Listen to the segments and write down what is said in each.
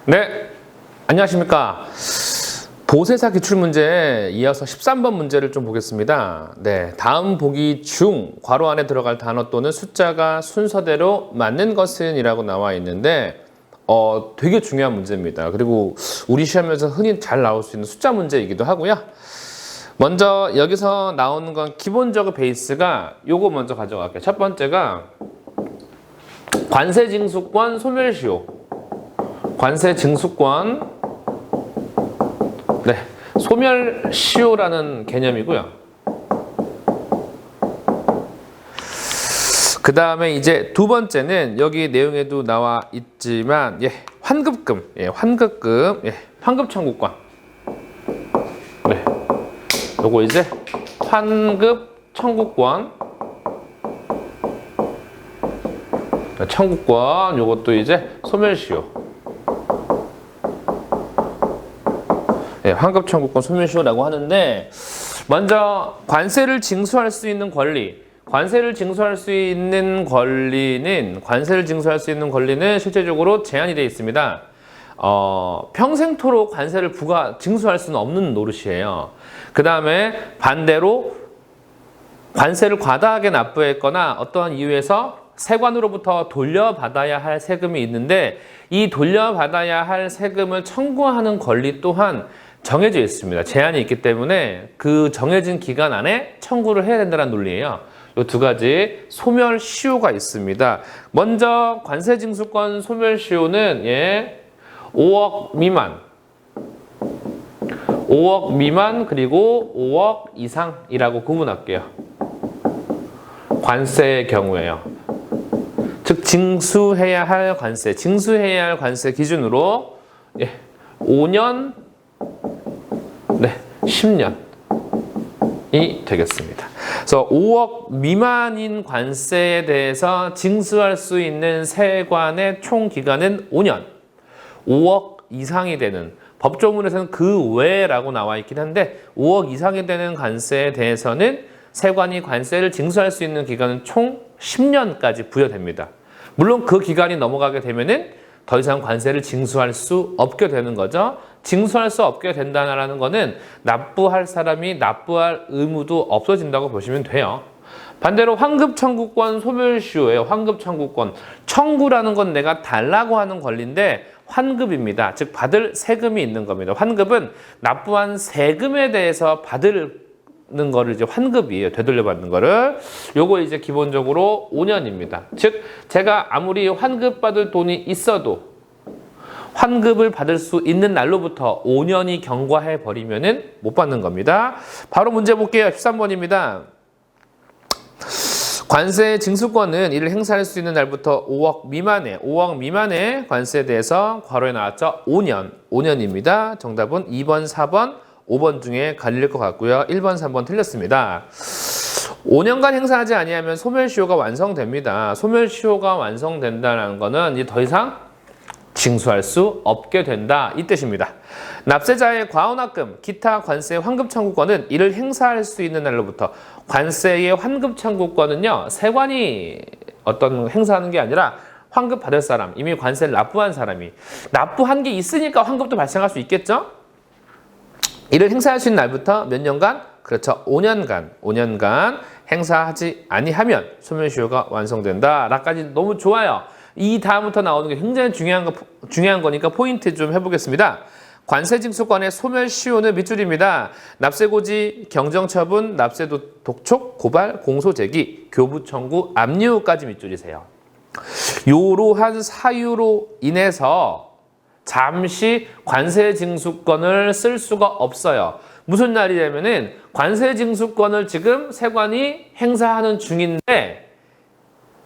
네, 안녕하십니까. 보세사 기출문제 이어서 13번 문제를 좀 보겠습니다. 네, 다음 보기 중 괄호 안에 들어갈 단어 또는 숫자가 순서대로 맞는 것은 이라고 나와 있는데 되게 중요한 문제입니다. 그리고 우리 시험에서 흔히 잘 나올 수 있는 숫자 문제이기도 하고요. 먼저 여기서 나오는 건 기본적으로 베이스가 요거 먼저 가져갈게요. 첫 번째가 관세징수권 소멸시효. 관세징수권, 네, 소멸시효라는 개념이고요. 그 다음에 이제 두 번째는 여기 내용에도 나와 있지만, 환급금, 환급금, 환급청구권. 네, 요거 이제 환급청구권. 청구권, 요것도 이제 소멸시효. 환급청구권 소멸시효라고 하는데, 먼저 관세를 징수할 수 있는 권리, 관세를 징수할 수 있는 권리는 실제적으로 제한이 되어 있습니다. 평생토록 관세를 징수할 수는 없는 노릇이에요. 그 다음에 반대로 관세를 과다하게 납부했거나 어떠한 이유에서 세관으로부터 돌려받아야 할 세금이 있는데, 이 돌려받아야 할 세금을 청구하는 권리 또한 정해져 있습니다. 제한이 있기 때문에 그 정해진 기간 안에 청구를 해야 된다는 논리예요. 이 두 가지 소멸시효가 있습니다. 먼저 관세징수권 소멸시효는 5억 미만, 5억 미만 그리고 5억 이상이라고 구분할게요. 관세의 경우에요. 즉 징수해야 할 관세, 징수해야 할 관세 기준으로 5년, 10년이 되겠습니다. 그래서 5억 미만인 관세에 대해서 징수할 수 있는 세관의 총 기간은 5년, 5억 이상이 되는, 법조문에서는 그 외라고 나와 있긴 한데 5억 이상이 되는 관세에 대해서는 세관이 관세를 징수할 수 있는 기간은 총 10년까지 부여됩니다. 물론 그 기간이 넘어가게 되면은 더 이상 관세를 징수할 수 없게 되는 거죠. 징수할 수 없게 된다는 거는 납부할 사람이 납부할 의무도 없어진다고 보시면 돼요. 반대로 환급청구권 소멸시효예요. 환급청구권. 청구라는 건 내가 달라고 하는 권리인데 환급입니다. 즉 받을 세금이 있는 겁니다. 환급은 납부한 세금에 대해서 받는 거를 이제 환급이에요. 되돌려받는 거를. 요거 이제 기본적으로 5년입니다. 즉 제가 아무리 환급받을 돈이 있어도 환급을 받을 수 있는 날로부터 5년이 경과해 버리면은 못 받는 겁니다. 바로 문제 볼게요. 13번입니다. 관세 징수권은 이를 행사할 수 있는 날부터 5억 미만의 관세에 대해서 괄호에 나왔죠. 5년입니다. 정답은 2번, 4번, 5번 중에 갈릴 것 같고요. 1번, 3번 틀렸습니다. 5년간 행사하지 아니하면 소멸시효가 완성됩니다. 소멸시효가 완성된다는 거는 이제 더 이상 징수할 수 없게 된다, 이 뜻입니다. 납세자의 과언합금, 기타 관세 환급 청구권은 이를 행사할 수 있는 날로부터, 관세의 환급 청구권은요, 세관이 어떤 행사하는 게 아니라 환급 받을 사람, 이미 관세를 납부한 사람이, 납부한 게 있으니까 환급도 발생할 수 있겠죠? 이를 행사할 수 있는 날부터 몇 년간? 그렇죠. 5년간 행사하지 아니하면 소멸시효가 완성된다. 라까지 너무 좋아요. 이 다음부터 나오는 게 굉장히 중요한 거니까 포인트 좀 해보겠습니다. 관세징수권의 소멸시효는 밑줄입니다. 납세고지, 경정처분, 납세독촉, 고발, 공소제기, 교부청구, 압류까지 밑줄이세요. 이러한 사유로 인해서 잠시 관세징수권을 쓸 수가 없어요. 무슨 날이냐면은 관세징수권을 지금 세관이 행사하는 중인데,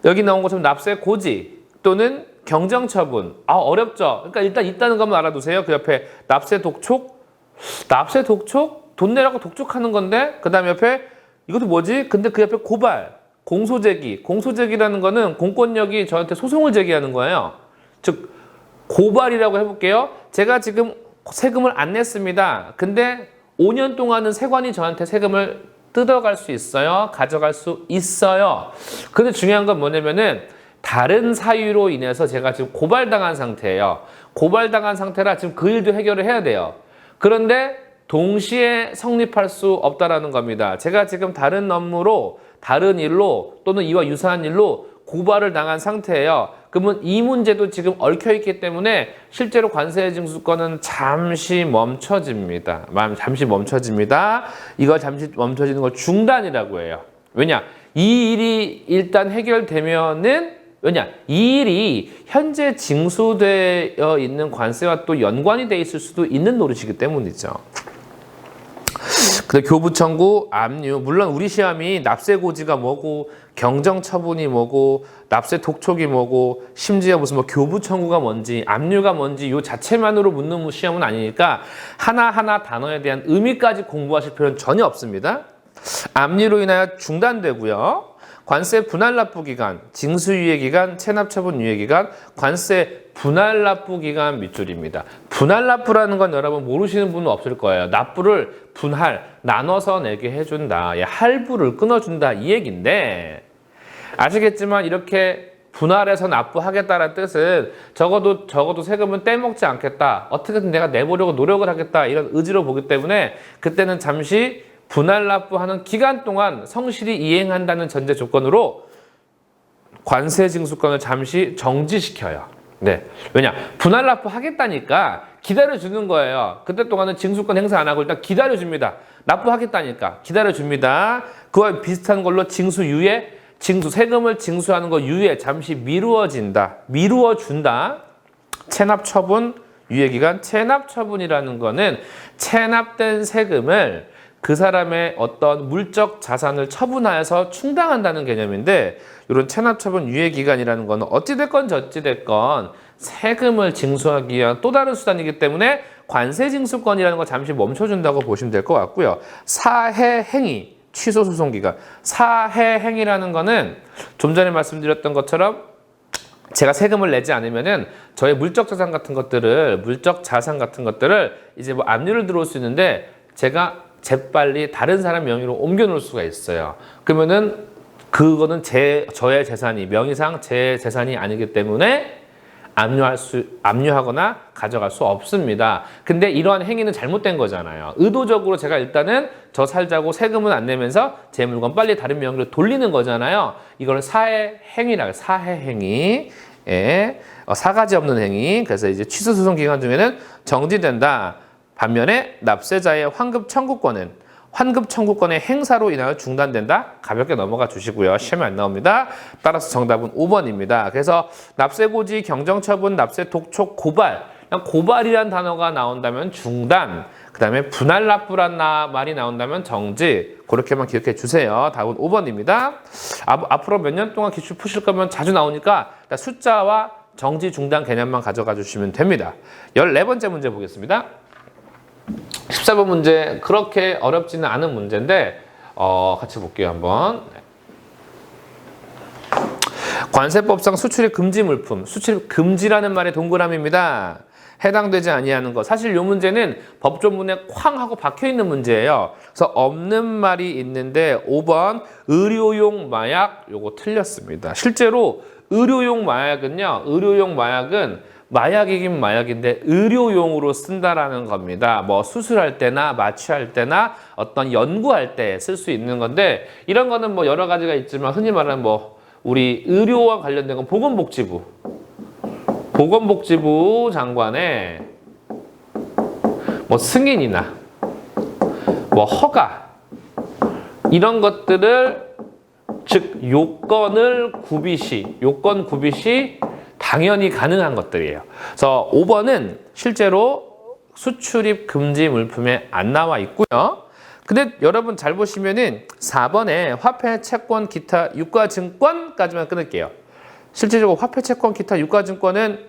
여기 나온 것처럼 납세고지 또는 경정처분. 어렵죠? 그러니까 일단 있다는 것만 알아두세요. 그 옆에 납세독촉, 돈 내라고 독촉하는 건데, 그 다음 옆에 이것도 뭐지? 근데 그 옆에 고발, 공소제기라는 거는 공권력이 저한테 소송을 제기하는 거예요. 즉 고발이라고 해볼게요. 제가 지금 세금을 안 냈습니다. 근데 5년 동안은 세관이 저한테 세금을 뜯어갈 수 있어요. 가져갈 수 있어요. 근데 중요한 건 뭐냐면은 다른 사유로 인해서 제가 지금 고발당한 상태예요. 고발당한 상태라 지금 그 일도 해결을 해야 돼요. 그런데 동시에 성립할 수 없다라는 겁니다. 제가 지금 다른 업무로, 다른 일로 또는 이와 유사한 일로 고발을 당한 상태예요. 그러면 이 문제도 지금 얽혀있기 때문에 실제로 관세징수권은 잠시 멈춰집니다. 잠시 멈춰집니다. 이거 잠시 멈춰지는 걸 중단이라고 해요. 왜냐? 이 일이 일단 해결되면은 이 일이 현재 징수되어 있는 관세와 또 연관이 돼 있을 수도 있는 노릇이기 때문이죠. 근데 교부 청구, 압류, 물론 우리 시험이 납세 고지가 뭐고 경정 처분이 뭐고 납세 독촉이 뭐고 심지어 무슨 뭐 교부 청구가 뭔지 압류가 뭔지 요 자체만으로 묻는 시험은 아니니까 하나하나 단어에 대한 의미까지 공부하실 필요는 전혀 없습니다. 압류로 인하여 중단되고요. 관세 분할 납부 기간, 징수유예 기간, 체납 처분 유예 기간, 관세 분할 납부 기간 밑줄입니다. 분할 납부라는 건 여러분 모르시는 분은 없을 거예요. 납부를 분할, 나눠서 내게 해준다. 할부를 끊어준다. 이 얘기인데 아시겠지만 이렇게 분할해서 납부하겠다는 뜻은 적어도 세금은 떼먹지 않겠다. 어떻게든 내가 내보려고 노력을 하겠다. 이런 의지로 보기 때문에 그때는 잠시 분할 납부하는 기간 동안 성실히 이행한다는 전제 조건으로 관세징수권을 잠시 정지시켜요. 네. 왜냐? 분할 납부하겠다니까 기다려주는 거예요. 그때 동안은 징수권 행사 안 하고 일단 기다려줍니다. 납부하겠다니까 기다려줍니다. 그와 비슷한 걸로 징수유예, 세금을 징수하는 거 유예, 잠시 미루어준다. 체납처분, 유예기간, 체납처분이라는 거는 체납된 세금을 그 사람의 어떤 물적 자산을 처분하여서 충당한다는 개념인데 이런 체납처분 유예기간이라는 거는 어찌됐건 저찌됐건 세금을 징수하기 위한 또 다른 수단이기 때문에 관세징수권이라는 거 잠시 멈춰준다고 보시면 될 것 같고요. 사해행위, 취소소송기간. 사해행위라는 거는 좀 전에 말씀드렸던 것처럼 제가 세금을 내지 않으면은 저의 물적 자산 같은 것들을 이제 뭐 압류를 들어올 수 있는데 제가 재빨리 다른 사람 명의로 옮겨 놓을 수가 있어요. 그러면은 그거는 저의 재산이 명의상 제 재산이 아니기 때문에 압류하거나 가져갈 수 없습니다. 근데 이러한 행위는 잘못된 거잖아요. 의도적으로 제가 일단은 저 살자고 세금은 안 내면서 제 물건 빨리 다른 명의로 돌리는 거잖아요. 이걸 사해행위라고 해요. 사해행위. 예. 사가지 없는 행위. 그래서 이제 취소소송 기간 중에는 정지된다. 반면에 납세자의 환급 청구권의 행사로 인하여 중단된다. 가볍게 넘어가 주시고요. 시험에 안 나옵니다. 따라서 정답은 5번입니다. 그래서 납세고지, 경정처분, 납세 독촉, 고발. 고발이란 단어가 나온다면 중단. 그 다음에 분할 납부란 말이 나온다면 정지. 그렇게만 기억해 주세요. 답은 5번입니다. 앞으로 몇 년 동안 기출 푸실 거면 자주 나오니까 숫자와 정지, 중단 개념만 가져가 주시면 됩니다. 14번째 문제 보겠습니다. 14번 문제 그렇게 어렵지는 않은 문제인데 같이 볼게요 한번. 관세법상 수출입 금지 물품, 수출입 금지라는 말의 동그라미입니다. 해당되지 아니하는 거. 사실 이 문제는 법조문에 쾅 하고 박혀 있는 문제예요. 그래서 없는 말이 있는데 5번 의료용 마약 요거 틀렸습니다. 실제로 의료용 마약은 마약이긴 마약인데 의료용으로 쓴다라는 겁니다. 뭐 수술할 때나 마취할 때나 어떤 연구할 때 쓸 수 있는 건데 이런 거는 뭐 여러 가지가 있지만 흔히 말하는 뭐 우리 의료와 관련된 건 보건복지부 장관의 뭐 승인이나 뭐 허가 이런 것들을 즉 요건 구비 시 당연히 가능한 것들이에요. 그래서 5번은 실제로 수출입 금지 물품에 안 나와 있고요. 근데 여러분 잘 보시면은 4번에 화폐, 채권, 기타, 유가증권까지만 끊을게요. 실질적으로 화폐, 채권, 기타, 유가증권은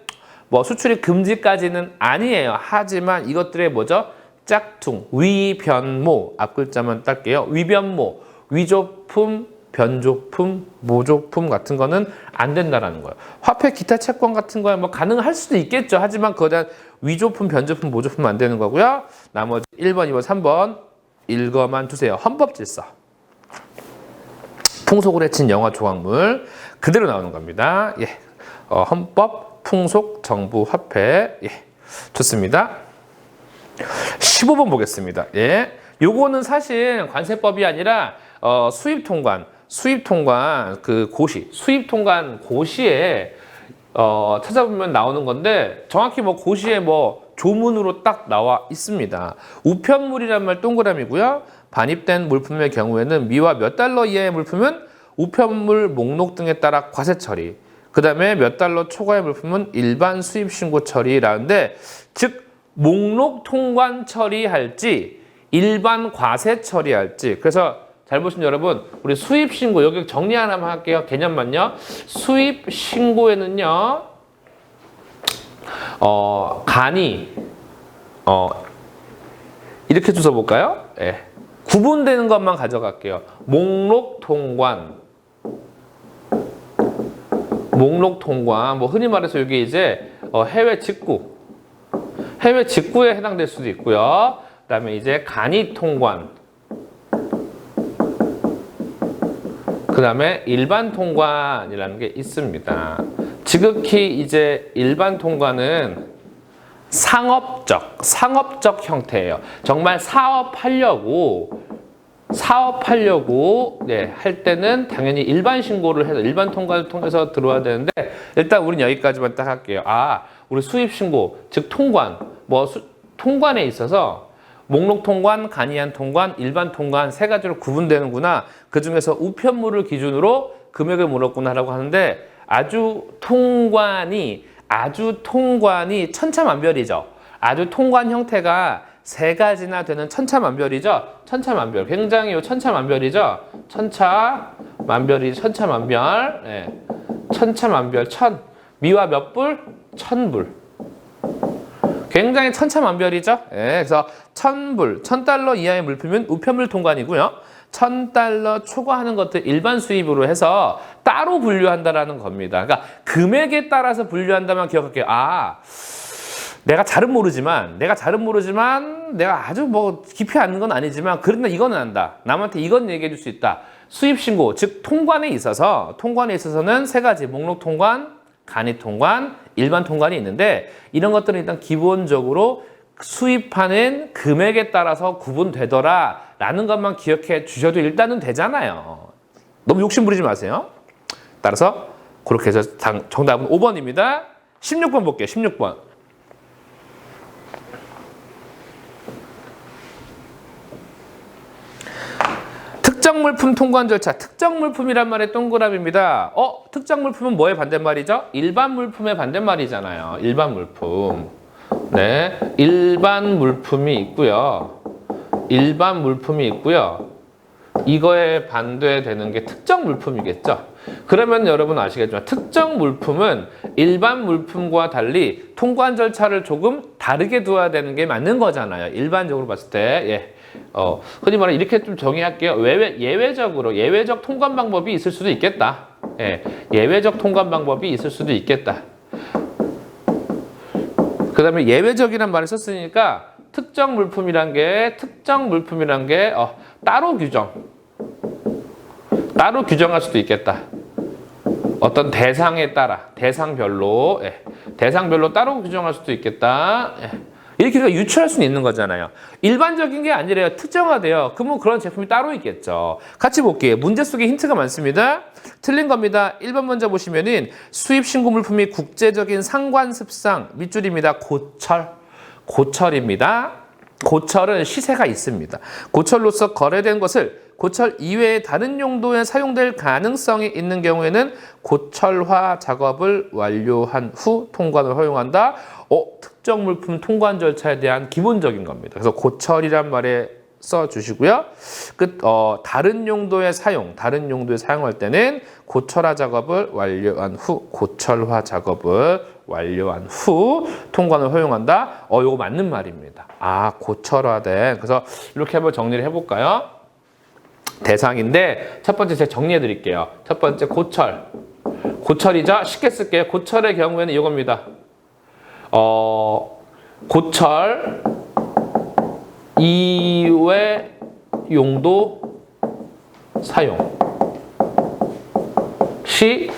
뭐 수출입 금지까지는 아니에요. 하지만 이것들의 뭐죠? 짝퉁, 위변모, 앞글자만 딸게요. 위변모, 위조품, 변조품, 모조품 같은 거는 안 된다라는 거예요. 화폐, 기타, 채권 같은 거야 뭐 가능할 수도 있겠죠. 하지만 그거에 대한 위조품, 변조품, 모조품 안 되는 거고요. 나머지 1번, 2번, 3번 읽어만 주세요. 헌법질서. 풍속을 해친 영화 조각물 그대로 나오는 겁니다. 예, 헌법, 풍속정부화폐. 예, 좋습니다. 15번 보겠습니다. 예, 요거는 사실 관세법이 아니라 수입통관 그 고시, 수입통관 고시에 찾아보면 나오는 건데 정확히 뭐 고시에 뭐 조문으로 딱 나와 있습니다. 우편물이란 말 동그라미고요. 반입된 물품의 경우에는 미화 몇 달러 이하의 물품은 우편물 목록 등에 따라 과세 처리. 그 다음에 몇 달러 초과의 물품은 일반 수입 신고 처리라는데, 즉 목록 통관 처리할지 일반 과세 처리할지. 그래서 잘 보시면 여러분, 우리 수입 신고 여기 정리 하나만 할게요. 개념만요. 수입 신고에는요, 간이 이렇게 주워 볼까요? 예. 구분되는 것만 가져갈게요. 목록 통관, 뭐 흔히 말해서 이게 이제 해외 직구에 해당될 수도 있고요. 그다음에 이제 간이 통관, 그다음에 일반 통관이라는 게 있습니다. 지극히 이제 일반 통관은 상업적 형태예요. 정말 사업하려고 네, 할 때는 당연히 일반 신고를 해서 일반 통관을 통해서 들어와야 되는데, 일단 우린 여기까지만 딱 할게요. 우리 수입 신고, 즉 통관, 통관에 있어서 목록 통관, 간이한 통관, 일반 통관 세 가지로 구분되는구나. 그 중에서 우편물을 기준으로 금액을 물었구나라고 하는데, 아주 통관이 천차만별이죠. 아주 통관 형태가 세 가지나 되는 천차만별이죠. 천차만별. 굉장히 천차만별이죠. 천차만별. 예. 천차만별. 미화 몇 불? 1000불. 굉장히 천차만별이죠. 예. 그래서 1000불, 1000달러 이하의 물품은 우편물 통관이고요. 1000달러 초과하는 것들 일반 수입으로 해서 따로 분류한다라는 겁니다. 그러니까 금액에 따라서 분류한다만 기억할게요. 내가 잘은 모르지만 내가 아주 뭐 깊이 아는 건 아니지만 그런데 이거는 안다. 남한테 이건 얘기해 줄 수 있다. 수입 신고, 즉 통관에 있어서는 세 가지, 목록 통관, 간이 통관, 일반 통관이 있는데, 이런 것들은 일단 기본적으로 수입하는 금액에 따라서 구분되더라라는 것만 기억해 주셔도 일단은 되잖아요. 너무 욕심 부리지 마세요. 따라서 그렇게 해서 정답은 5번입니다. 16번 볼게요. 16번. 특정 물품 통관 절차. 특정 물품이란 말의 동그라미입니다. 특정 물품은 뭐의 반대말이죠? 일반 물품의 반대말이잖아요. 일반 물품. 네, 일반 물품이 있고요. 이거에 반대되는 게 특정 물품이겠죠. 그러면 여러분 아시겠지만 특정 물품은 일반 물품과 달리 통관 절차를 조금 다르게 두어야 되는 게 맞는 거잖아요. 일반적으로 봤을 때. 예. 흔히 말해 이렇게 좀 정의할게요. 예외적 통관 방법이 있을 수도 있겠다. 예. 예외적 통관 방법이 있을 수도 있겠다. 그 다음에 예외적이란 말을 썼으니까 특정 물품이란 게 따로 규정할 수도 있겠다. 어떤 대상에 따라, 대상별로 따로 규정할 수도 있겠다. 예. 이렇게 우리가 유추할 수는 있는 거잖아요. 일반적인 게 아니래요. 특정화돼요. 그러면 그런 제품이 따로 있겠죠. 같이 볼게요. 문제 속에 힌트가 많습니다. 틀린 겁니다. 1번 먼저 보시면은 수입 신고 물품이 국제적인 상관습상, 밑줄입니다. 고철입니다. 고철은 시세가 있습니다. 고철로서 거래된 것을 고철 이외의 다른 용도에 사용될 가능성이 있는 경우에는 고철화 작업을 완료한 후 통관을 허용한다. 특정 물품 통관 절차에 대한 기본적인 겁니다. 그래서 고철이란 말에 써주시고요. 다른 용도에 사용할 때는 고철화 작업을 완료한 후, 통관을 허용한다. 이거 맞는 말입니다. 고철화된. 그래서 이렇게 한번 정리를 해볼까요? 대상인데 첫 번째 제가 정리해 드릴게요. 첫 번째 고철이죠. 쉽게 쓸게요. 고철의 경우에는 이겁니다. 고철 이외 용도 사용 시,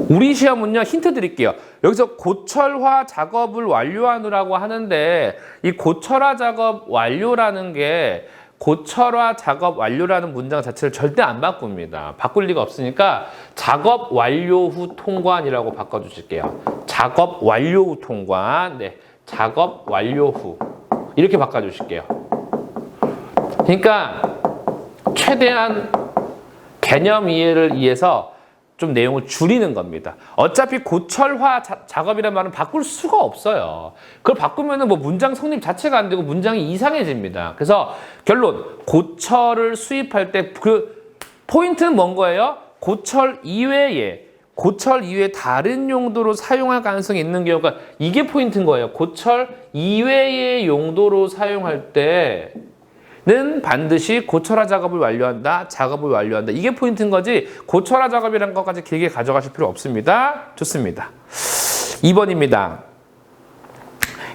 우리 시험은요 힌트 드릴게요. 여기서 고철화 작업을 완료하느라고 하는데 이 고철화 작업 완료라는 게 고철화 작업 완료라는 문장 자체를 절대 안 바꿉니다. 바꿀 리가 없으니까 작업 완료 후 통관이라고 바꿔주실게요. 작업 완료 후 통관. 네, 작업 완료 후. 이렇게 바꿔주실게요. 그러니까 최대한 개념 이해를 위해서 좀 내용을 줄이는 겁니다. 어차피 고철화 작업이라는 말은 바꿀 수가 없어요. 그걸 바꾸면은 뭐 문장 성립 자체가 안 되고 문장이 이상해집니다. 그래서 결론, 고철을 수입할 때 그 포인트는 뭔 거예요? 고철 이외에 다른 용도로 사용할 가능성이 있는 경우가 이게 포인트인 거예요. 고철 이외의 용도로 사용할 때는 반드시 고철화 작업을 완료한다. 이게 포인트인 거지 고철화 작업이라는 것까지 길게 가져가실 필요 없습니다. 좋습니다. 2번입니다.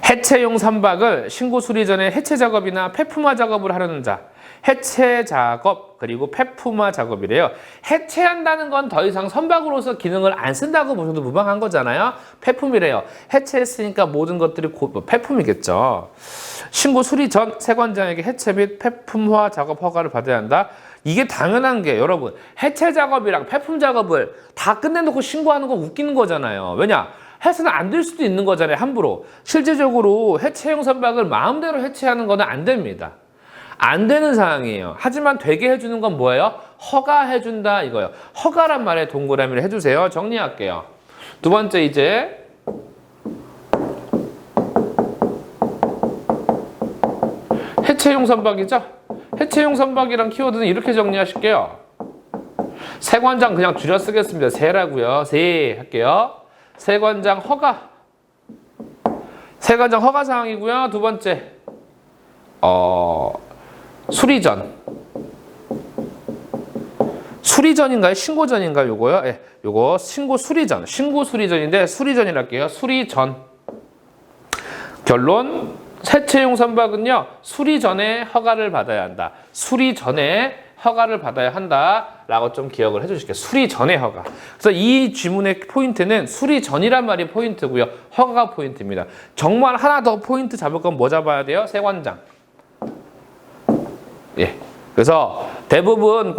해체용 선박을 신고 수리 전에 해체 작업이나 폐품화 작업을 하려는 자. 해체 작업 그리고 폐품화 작업이래요. 해체한다는 건 더 이상 선박으로서 기능을 안 쓴다고 보셔도 무방한 거잖아요. 폐품이래요. 해체했으니까 모든 것들이 폐품이겠죠. 신고 수리 전 세관장에게 해체 및 폐품화 작업 허가를 받아야 한다. 이게 당연한 게 여러분 해체 작업이랑 폐품 작업을 다 끝내놓고 신고하는 거 웃기는 거잖아요. 왜냐? 해서는 안 될 수도 있는 거잖아요. 함부로. 실제적으로 해체용 선박을 마음대로 해체하는 거는 안 됩니다. 안 되는 상황이에요. 하지만 되게 해주는 건 뭐예요? 허가해준다 이거예요. 허가란 말에 동그라미를 해주세요. 정리할게요. 두 번째 이제 해체용 선박이죠? 해체용 선박이란 키워드는 이렇게 정리하실게요. 세관장 그냥 줄여 쓰겠습니다. 세라고요. 세 할게요. 세관장 허가. 세관장 허가 사항이고요. 두 번째 수리전. 수리전인가요? 신고전인가요? 요거요? 예, 요거 신고 수리전. 신고 수리전인데 수리전이라 할게요. 수리전. 결론. 해체용 선박은요. 수리 전에 허가를 받아야 한다. 수리 전에 허가를 받아야 한다라고 좀 기억을 해주실게요. 수리 전에 허가. 그래서 이 지문의 포인트는 수리 전이란 말이 포인트고요. 허가가 포인트입니다. 정말 하나 더 포인트 잡을 건 뭐 잡아야 돼요? 세관장. 예. 그래서 대부분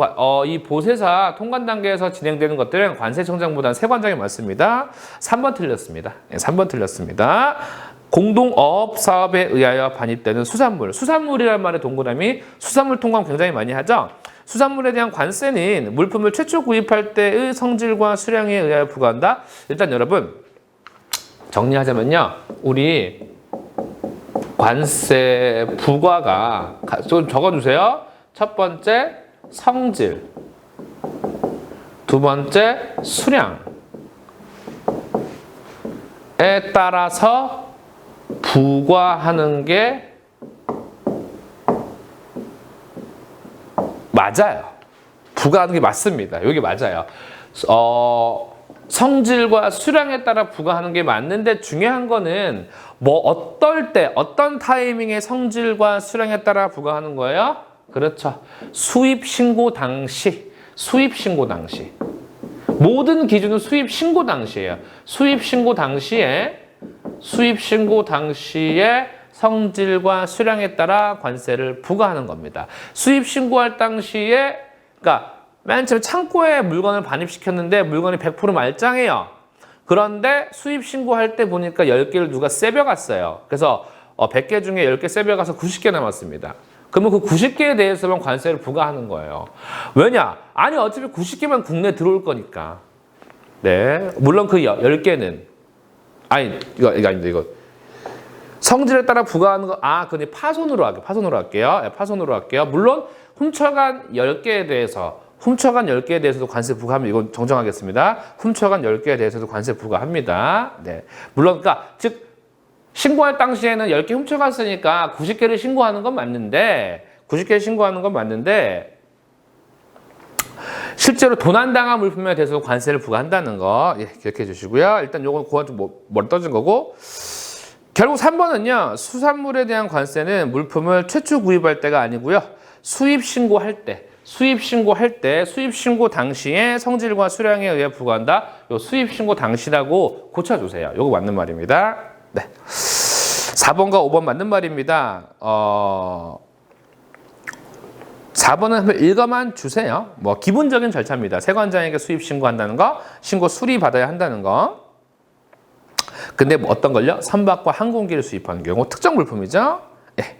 이 보세사 통관 단계에서 진행되는 것들은 관세청장보다는 세관장이 많습니다. 3번 틀렸습니다. 예, 3번 틀렸습니다. 공동어업 사업에 의하여 반입되는 수산물. 수산물이라는 말의 동그라미, 수산물 통관 굉장히 많이 하죠. 수산물에 대한 관세는 물품을 최초 구입할 때의 성질과 수량에 의하여 부과한다. 일단 여러분 정리하자면요. 우리 관세 부과가 좀 적어주세요. 첫 번째 성질, 두 번째 수량에 따라서 부과하는 게 맞아요. 부과하는 게 맞습니다. 여기 맞아요. 성질과 수량에 따라 부과하는 게 맞는데 중요한 거는 뭐 어떨 때 어떤 타이밍에 성질과 수량에 따라 부과하는 거예요? 그렇죠. 수입 신고 당시. 수입 신고 당시. 모든 기준은 수입 신고 당시예요. 수입 신고 당시에 성질과 수량에 따라 관세를 부과하는 겁니다. 수입 신고할 당시에 그러니까 맨 처음 창고에 물건을 반입시켰는데 물건이 100% 말짱해요. 그런데 수입 신고할 때 보니까 10개를 누가 세벼갔어요. 그래서 100개 중에 10개 세벼가서 90개 남았습니다. 그러면 그 90개에 대해서만 관세를 부과하는 거예요. 왜냐? 아니 어차피 90개만 국내 들어올 거니까. 네, 물론 그 10개는 아니 이거 아닙니다. 이거 성질에 따라 부과하는 거 그건 파손으로 할게요. 네, 파손으로 할게요. 물론 훔쳐간 10개에 대해서도 관세 부과합니다. 이건 정정하겠습니다. 훔쳐간 10개에 대해서도 관세 부과합니다. 네. 물론 그러니까 즉 신고할 당시에는 10개 훔쳐갔으니까 90개를 신고하는 건 맞는데 실제로 도난당한 물품에 대해서 관세를 부과한다는 거 기억해 주시고요. 일단 요건 그건 좀 머리 떠진 거고 결국 3번은요. 수산물에 대한 관세는 물품을 최초 구입할 때가 아니고요. 수입 신고할 때 수입 신고할 때 수입 신고 당시에 성질과 수량에 의해 부과한다. 요 수입 신고 당시라고 고쳐주세요. 요거 맞는 말입니다. 네. 4번과 5번 맞는 말입니다. 4번은 한번 읽어만 주세요. 뭐 기본적인 절차입니다. 세관장에게 수입 신고한다는 거, 신고 수리 받아야 한다는 거. 근데 뭐 어떤 걸요? 선박과 항공기를 수입하는 경우 특정 물품이죠. 예.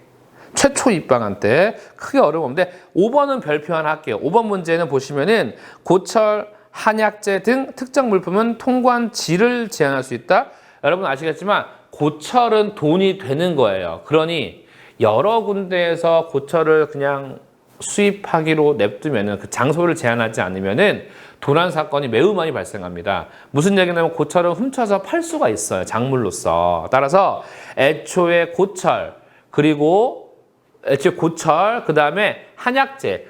최초 입방한 때 크게 어려움 없는데 5번은 별표 하나 할게요. 5번 문제는 보시면은 고철, 한약재 등 특정 물품은 통관지를 제한할 수 있다. 여러분 아시겠지만 고철은 돈이 되는 거예요. 그러니 여러 군데에서 고철을 그냥 수입하기로 냅두면은 그 장소를 제한하지 않으면은 도난 사건이 매우 많이 발생합니다. 무슨 얘기냐면 고철을 훔쳐서 팔 수가 있어요. 작물로서. 따라서 애초에 고철 그 다음에 한약재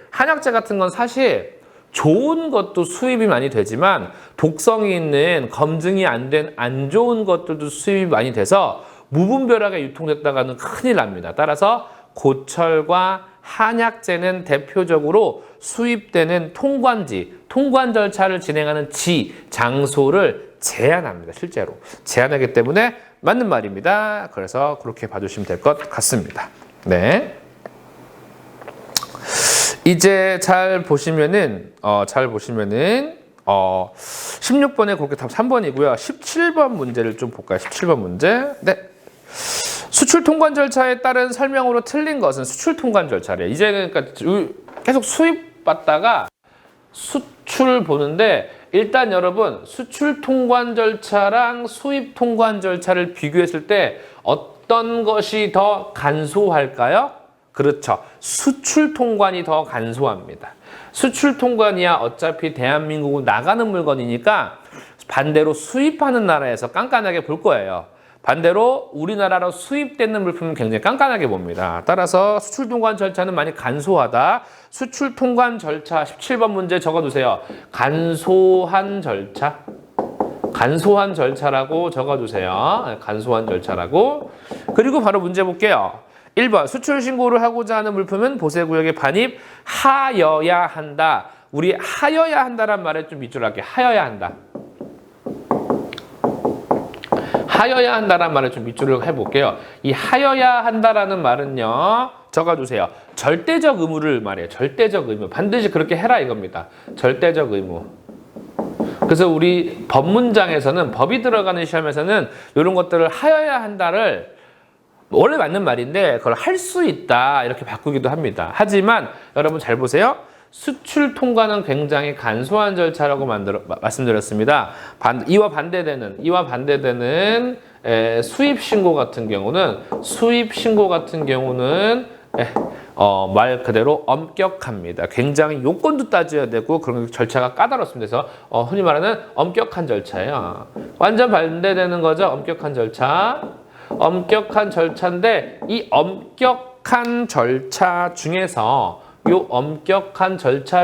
같은 건 사실 좋은 것도 수입이 많이 되지만 독성이 있는 검증이 안 된 안 좋은 것들도 수입이 많이 돼서 무분별하게 유통됐다가는 큰일 납니다. 따라서 고철과 한약재는 대표적으로 수입되는 통관 절차를 진행하는 장소를 제한합니다. 실제로 제한하기 때문에 맞는 말입니다. 그래서 그렇게 봐주시면 될 것 같습니다. 네. 이제 잘 보시면은 16번에 그렇게 답 3번이고요. 17번 문제를 좀 볼까요? 17번 문제. 네. 수출 통관 절차에 따른 설명으로 틀린 것은 수출 통관 절차래요. 이제 그러니까 계속 수입 받다가 수출 보는데 일단 여러분 수출 통관 절차랑 수입 통관 절차를 비교했을 때 어떤 것이 더 간소할까요? 그렇죠. 수출 통관이 더 간소합니다. 수출 통관이야 어차피 대한민국은 나가는 물건이니까 반대로 수입하는 나라에서 깐깐하게 볼 거예요. 반대로 우리나라로 수입되는 물품은 굉장히 깐깐하게 봅니다. 따라서 수출 통관 절차는 많이 간소하다. 수출 통관 절차 17번 문제 적어두세요. 간소한 절차라고 적어두세요. 간소한 절차라고. 그리고 바로 문제 볼게요. 1번 수출 신고를 하고자 하는 물품은 보세구역에 반입하여야 한다. 우리 하여야 한다란 말에 좀 밑줄 할게요. 하여야 한다. 하여야 한다란 말을 좀 밑줄을 해볼게요. 이 하여야 한다라는 말은요. 적어주세요. 절대적 의무를 말해요. 절대적 의무. 반드시 그렇게 해라 이겁니다. 절대적 의무. 그래서 우리 법문장에서는 법이 들어가는 시험에서는 이런 것들을 하여야 한다를 원래 맞는 말인데 그걸 할 수 있다 이렇게 바꾸기도 합니다. 하지만 여러분 잘 보세요. 수출 통과는 굉장히 간소한 절차라고 말씀드렸습니다. 이와 반대되는 수입 신고 같은 경우는 말 그대로 엄격합니다. 굉장히 요건도 따져야 되고 그런 절차가 까다롭습니다. 그래서 흔히 말하는 엄격한 절차예요. 완전 반대되는 거죠. 엄격한 절차인데 이 엄격한 절차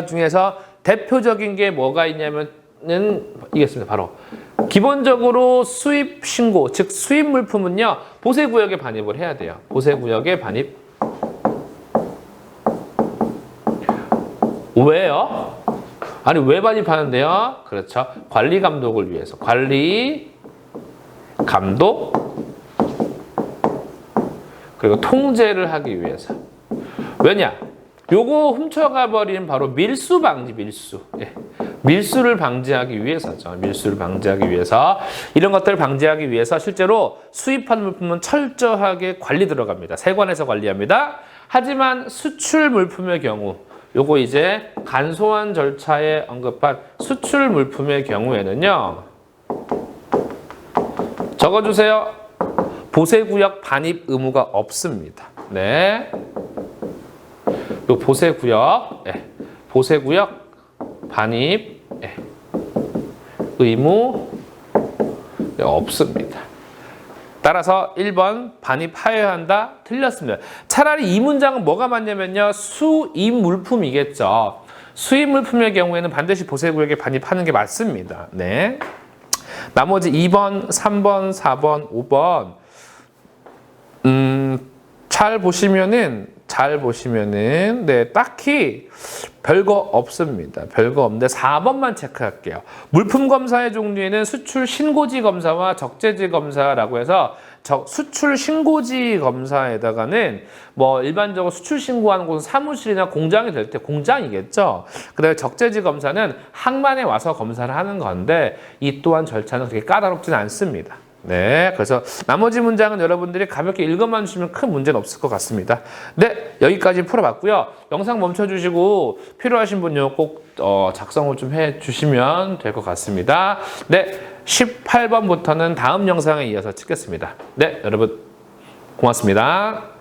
중에서 대표적인 게 뭐가 있냐면은 이겠습니다. 바로 기본적으로 수입 신고, 즉 수입 물품은요. 보세구역에 반입을 해야 돼요. 보세구역에 반입. 왜요? 아니 왜 반입하는데요? 그렇죠. 관리 감독을 위해서. 관리 감독 그리고 통제를 하기 위해서. 왜냐? 요거 훔쳐가 버린 바로 밀수. 예. 밀수를 방지하기 위해서죠. 밀수를 방지하기 위해서. 이런 것들을 방지하기 위해서 실제로 수입한 물품은 철저하게 관리 들어갑니다. 세관에서 관리합니다. 하지만 수출 물품의 경우 요거 이제 간소한 절차에 언급한 수출 물품의 경우에는요. 적어주세요. 보세구역 반입 의무가 없습니다. 네. 요 보세구역 반입 의무 없습니다. 따라서 1번 반입하여야 한다. 틀렸습니다. 차라리 이 문장은 뭐가 맞냐면요. 수입 물품이겠죠. 수입 물품의 경우에는 반드시 보세구역에 반입하는 게 맞습니다. 네. 나머지 2번, 3번, 4번, 5번 잘 보시면은 네, 딱히 별거 없습니다. 별거 없는데 4번만 체크할게요. 물품 검사의 종류에는 수출 신고지 검사와 적재지 검사라고 해서 수출 신고지 검사에다가는 뭐 일반적으로 수출 신고하는 곳은 사무실이나 공장이 될 때 공장이겠죠. 그다음에 적재지 검사는 항만에 와서 검사를 하는 건데 이 또한 절차는 그렇게 까다롭지는 않습니다. 네, 그래서 나머지 문장은 여러분들이 가볍게 읽어만 주시면 큰 문제는 없을 것 같습니다. 네, 여기까지 풀어봤고요. 영상 멈춰주시고 필요하신 분요 꼭 작성을 좀 해주시면 될 것 같습니다. 네, 18번부터는 다음 영상에 이어서 찍겠습니다. 네, 여러분 고맙습니다.